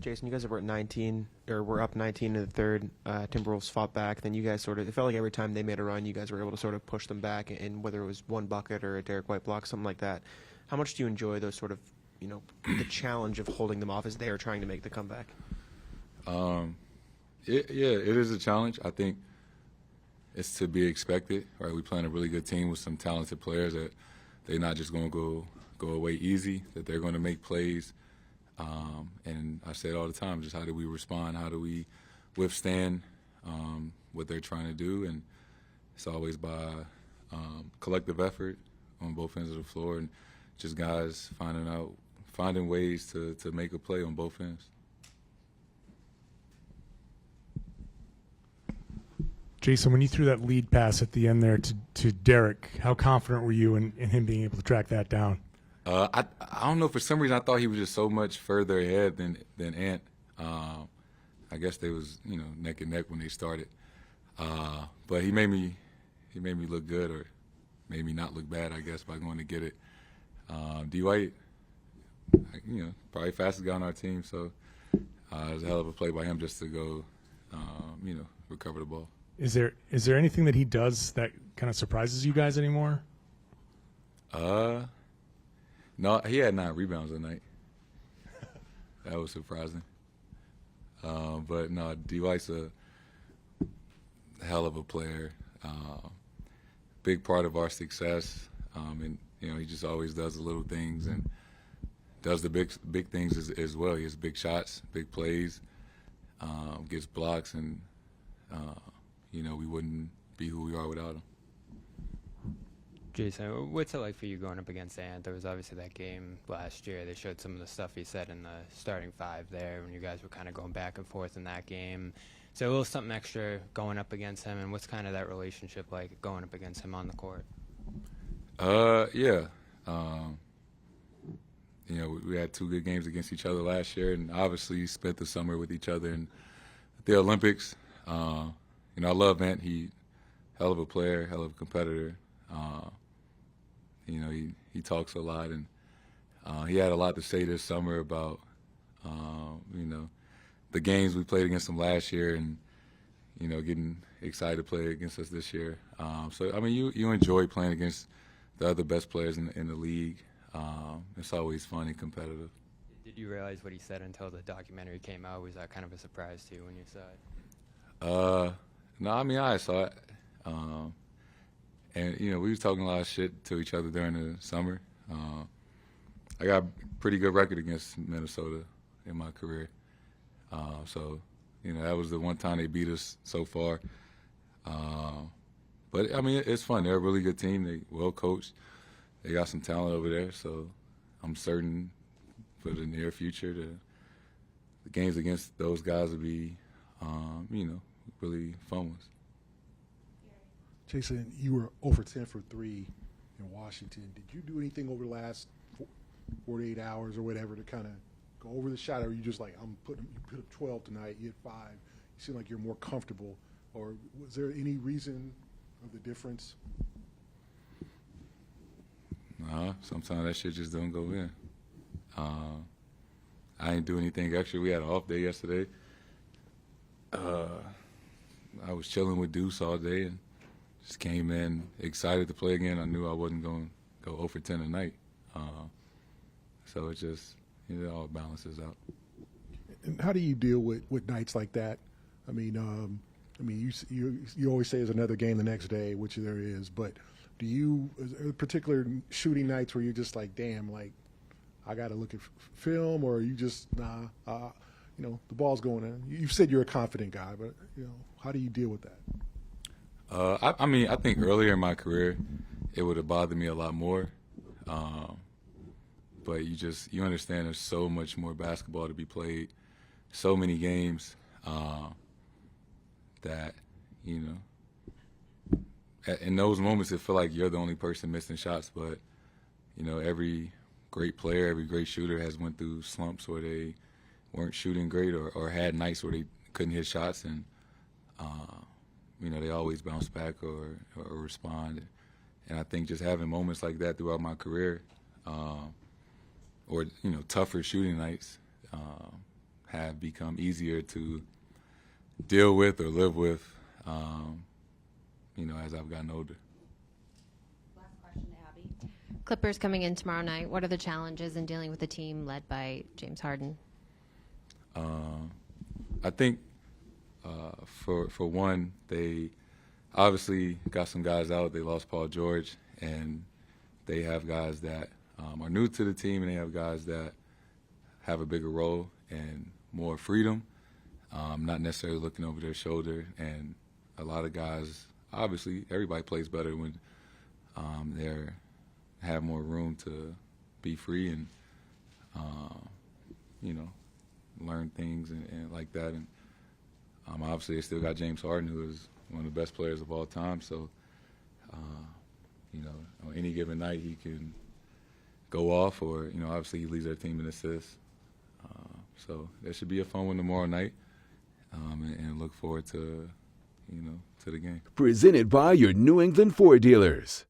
Jayson, you guys were at 19, or were up 19 in the third. Timberwolves fought back. Then you guys it felt like every time they made a run, you guys were able to sort of push them back, and whether it was one bucket or a Derrick White block, something like that. How much do you enjoy those sort of, the challenge of holding them off as they are trying to make the comeback? It is a challenge. I think it's to be expected, right? We playing a really good team with some talented players that they're not just going to go away easy, that they're going to make plays. And I say it all the time, just how do we respond? How do we withstand what they're trying to do? And it's always by collective effort on both ends of the floor and just guys finding ways to make a play on both ends. Jayson, when you threw that lead pass at the end there to Derrick, how confident were you in him being able to track that down? I don't know. For some reason, I thought he was just so much further ahead than Ant. I guess they was neck and neck when they started. But he made me look good, or made me not look bad, I guess, by going to get it. D. White, probably fastest guy on our team, so it was a hell of a play by him just to go, recover the ball. Is there anything that he does that kind of surprises you guys anymore? No, he had 9 rebounds that night. That was surprising. But no, D. White's a hell of a player. Big part of our success, and he just always does the little things and does the big things as well. He has big shots, big plays, gets blocks, and we wouldn't be who we are without him. Jayson, what's it like for you going up against Ant? There was obviously that game last year. They showed some of the stuff he said in the starting 5 there when you guys were kind of going back and forth in that game. So a little something extra going up against him, and what's kind of that relationship like going up against him on the court? Yeah. We had 2 good games against each other last year, and obviously spent the summer with each other in the Olympics. I love Ant. He hell of a player, hell of a competitor. He talks a lot, and he had a lot to say this summer about, the games we played against him last year, and getting excited to play against us this year. You enjoy playing against the other best players in the league. It's always fun and competitive. Did you realize what he said until the documentary came out? Was that kind of a surprise to you when you saw it? No, I saw it. And, we was talking a lot of shit to each other during the summer. I got a pretty good record against Minnesota in my career. That was the one time they beat us so far. But it's fun. They're a really good team. They well coached. They got some talent over there. So I'm certain for the near future, the games against those guys will be, really fun ones. Jayson, you were over 10 for 3 in Washington. Did you do anything over the last 48 hours or whatever to kind of go over the shot, or are you just like, you put up 12 tonight, you hit 5, you seem like you're more comfortable, or was there any reason of the difference? Nah, sometimes that shit just don't go in. I didn't do anything extra. We had an off day yesterday. I was chilling with Deuce all day and just came in excited to play again. I knew I wasn't going to go 0 for 10 tonight. So it just, it all balances out. And how do you deal with nights like that? You always say there's another game the next day, which there is, but is there particular shooting nights where you're just like, damn, like, I got to look at film, or are you just, the ball's going in? You've said you're a confident guy, but, how do you deal with that? I think earlier in my career, it would have bothered me a lot more. But you understand there's so much more basketball to be played, so many games that, in those moments it feel like you're the only person missing shots. But, every great player, every great shooter has went through slumps where they weren't shooting great or had nights where they couldn't hit shots, and they always bounce back or respond. And I think just having moments like that throughout my career, or tougher shooting nights, have become easier to deal with or live with, as I've gotten older. Last question to Abby. Clippers coming in tomorrow night. What are the challenges in dealing with a team led by James Harden? I think for one, they obviously got some guys out. They lost Paul George, and they have guys that are new to the team, and they have guys that have a bigger role and more freedom, not necessarily looking over their shoulder. And a lot of guys, obviously, everybody plays better when they have more room to be free and, learn things and like that. And obviously, they still got James Harden, who is one of the best players of all time. So, on any given night, he can go off, or obviously he leads their team in assists. So there should be a fun one tomorrow night, and look forward to the game. Presented by your New England Ford dealers.